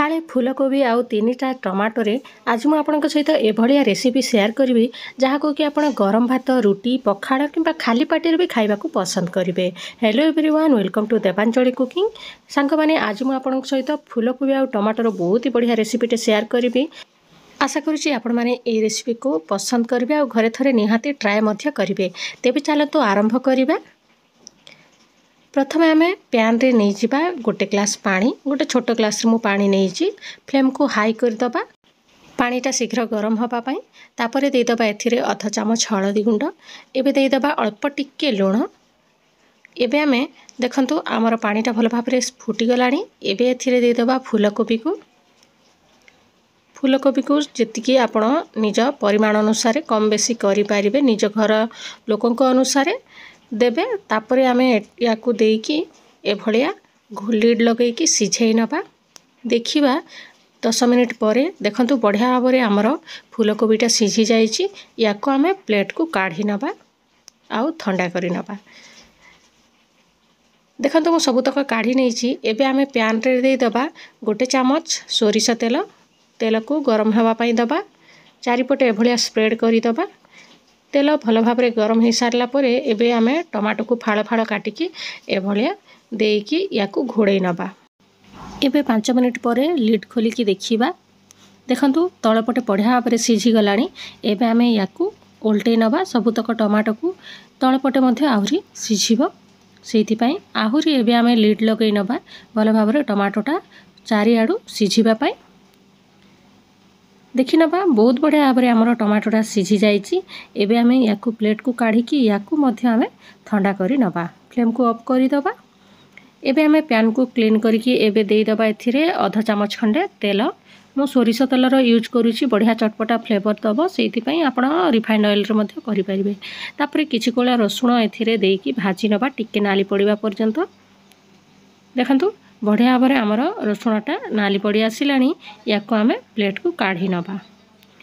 फाळे फूलकोबी आउ 3टा टमाटोरे आज मु आपन सहित एभलिया रेसिपी शेयर करी जहाँ कि आप गरम भात रुटी पखाड़ कि खाली पार्टी भी खाइबा पसंद करेंगे। Hello everyone, welcome to Devanchali cooking. सांग माने आज मु आपन सहित फूलकोबी आउ टमाटोर बहुत ही बढ़िया रेसिपीटे शेयर करी। आशा करुच्ची आपण मैंने ये रेसिपी को पसंद करेंगे और घरे थरे निहाती ट्राए करेंगे। तेबे चलतु आरंभ करवा। प्रथम आम पैन रे नहीं जिबा गोटे ग्लास पानी, गोटे छोट ग्लास मु पानी नहीं फ्लेम को हाई करदबा। पानीटा शीघ्र गरम होगापाई तापर देदबा एथिरे अध चामच हलदी गुंड, एबे देदबा अल्प टिके लुण। एबे आमे देखंतु आमर पानीटा भल भाव में फुटीगलानी। एबे एथिरे देदबा फूलकोबी को जेतिकी आपण निज परिमाण अनुसार कम बेसी करि पारिबे, निज घर लोकंक अनुसार देबे। तापरे आमे याकू देकी एभलिया लिड लगेकी सिझेई नबा। देखिबा 10 मिनिट परे देखंतु बढ़िया भाव में आमर फूलकोबीटा सिझी जाइछि। याकू आमे प्लेट को काढ़ी नबा आउ ठंडा करि नबा। देखंतु मु सबुतक काढ़ी नैछि। एबे आमे पैन रे दे दबा गोटे चामच सोरिष तेल को गरम होगा पाई दबा। चारिपटे एभलिया स्प्रेड करि दबा। तेल भल भाव में गरम हो सारा पर एबे आमे टमाटो को फाड़ फाड़ काटिकी एभलिया देकी याकू घोड़े नबा। एबे 5 मिनिट पर लिड खोलिकी देखिबा। देखंतु तळपटे बढ़िया भाव में सिझी गलानी। एबे आमे याकू ओल्टे नबा। सबुतक टमाटो को तळपटे मध्ये आहुरी सिझिबो, सेति पई आहुरी एबे आमे लिड लगेई नबा भल भाव में टमाटोटा चारिआडू सिझिबा पई। देखि नबा बहुत बढ़िया भाव में आमर टमाटोटा सिझी जाइछि। एबे आमे याकू प्लेट को काढ़िकी याकू मध्ये आमे ठंडा करि नबा। फ्लेम को ऑफ करि दबा। एबे आमे पैन को क्लीन करिकी एबे देई दबा एथिरे आधा चामच खंडे तेल। मो सोरिष तेलर यूज करूछि, बढ़िया चटपटा फ्लेवर दबो, सेति पई आपण रिफाइंड ऑयल रे मध्ये करि परिबे। तापरे किछि कोला रसुण एथिरे देकी भाजी नबा टिके नाली पड़िबा पर्यंत। देखंतु बढ़िया भाव में आमर रसुणटा नाली पड़ी आसिलानी। याकू आमे प्लेट को काढ़ी नबा।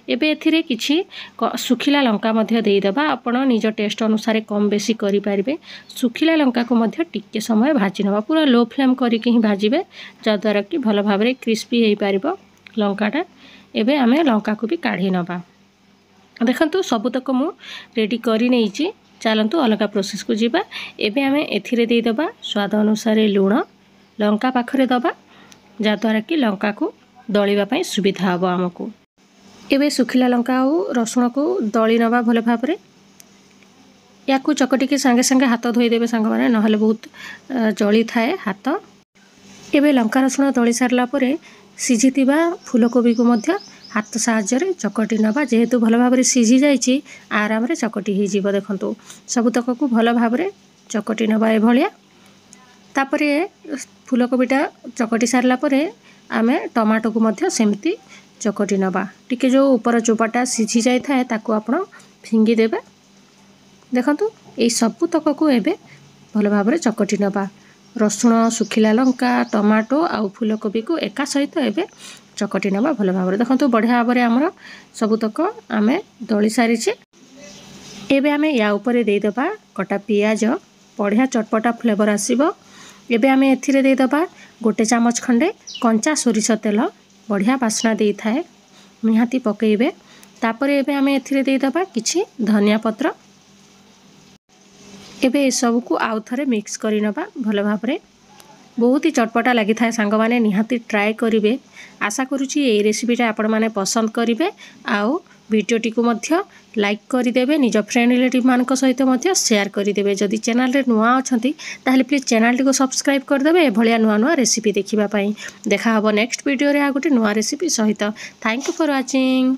एबे एथिरे किछि सुखिला लंका मध्य देई दबा। आपण निज टेस्ट अनुसार कम बेसी करि पारिबे। सुखिला लंका को मध्य टिके समय भाजी नबा। पूरा लो फ्लेम करिके ही भाजिबे जद्वारा कि भल भाव में क्रिस्पी हेई पारिबो लंकाटा। एबे आमे लंका को भी काढ़ी नबा। देखंतु सबुतक मु रेडी करि नैछि। चलंतु अलगा प्रोसेस को जिबा। एबे आमे एथिरे देई दबा स्वाद अनुसार लुण, लंका पाखरे दबा जद्वारा कि लंका को दलिबा पई सुविधा हबो हमकु। एबे सुखिला लंका और रसुण को दली नबा भल भाव में। याकू चकटी के संगे संगे हाथ धोई देबे सांग माने, नहले बहुत जली थाए हाथ। एबे लंका रसुण दली सारला परे सिझितिबा फूलकोबी को मध्य हाथ साहाय्य रे चकटी नबा। जेहेतु भल भाव में सिझी जाइछि आराम रे चकटी ही जीवो। देखंतु सबुतक को भल भाव में चकटी नबा एभलिया। तापरे फूलकोबीटा चकटी सारला परे आमे टमाटो को मध्य सेमती चकटी नबा। टिके जो ऊपर चोपाटा सिझी जाई थाए ताकू आपण फिंगी देबे। देखंतु एई सबुतक को एबे भल भाव में चकटी नबा। रसुण, सुखिला लंका, टमाटो आउ फूलकोबी को एका सहित एबे चकटी नबा भल भाव में। देखंतु बढ़िया भाव में आमर सबुतक आमे दली सारिछे। एबे आमे या ऊपर देई दबा कटा पियाज, बढ़िया चटपटा फ्लेवर आसीबो। एबे आमे एथिरे देई दबा गोटे चामच खंडे कंचा सोरिष तेल, बढ़िया बास्ना देई थाए, निहाती पकेइबे। तापरे एबे आमे एथिरे देई दबा किछि धनिया पत्र। एबे ए सब को आउ थरे मिक्स करि नबा भल भाव में। बहुत ही चटपटा लगी थाए सांग माने, निहाती ट्राए करिवे। आशा करूछि ए रेसिपीटा आपण माने पसंद करिवे। आउ वीडियोटी को मध्य लाइक करिदेबे, निज फ्रेंड रिलेटिव मानक सहित मध्य शेयर करिदेबे। जदि चैनल रे नुआ अछंती ताहले प्लीज चैनल टी को सब्सक्राइब करदेबे एभलिया नुआ नुआ रेसिपी देखिबा पई। देखा हबो नेक्स्ट वीडियो रे आ गोटे नुआ रेसिपी सहित। Thank you for watching.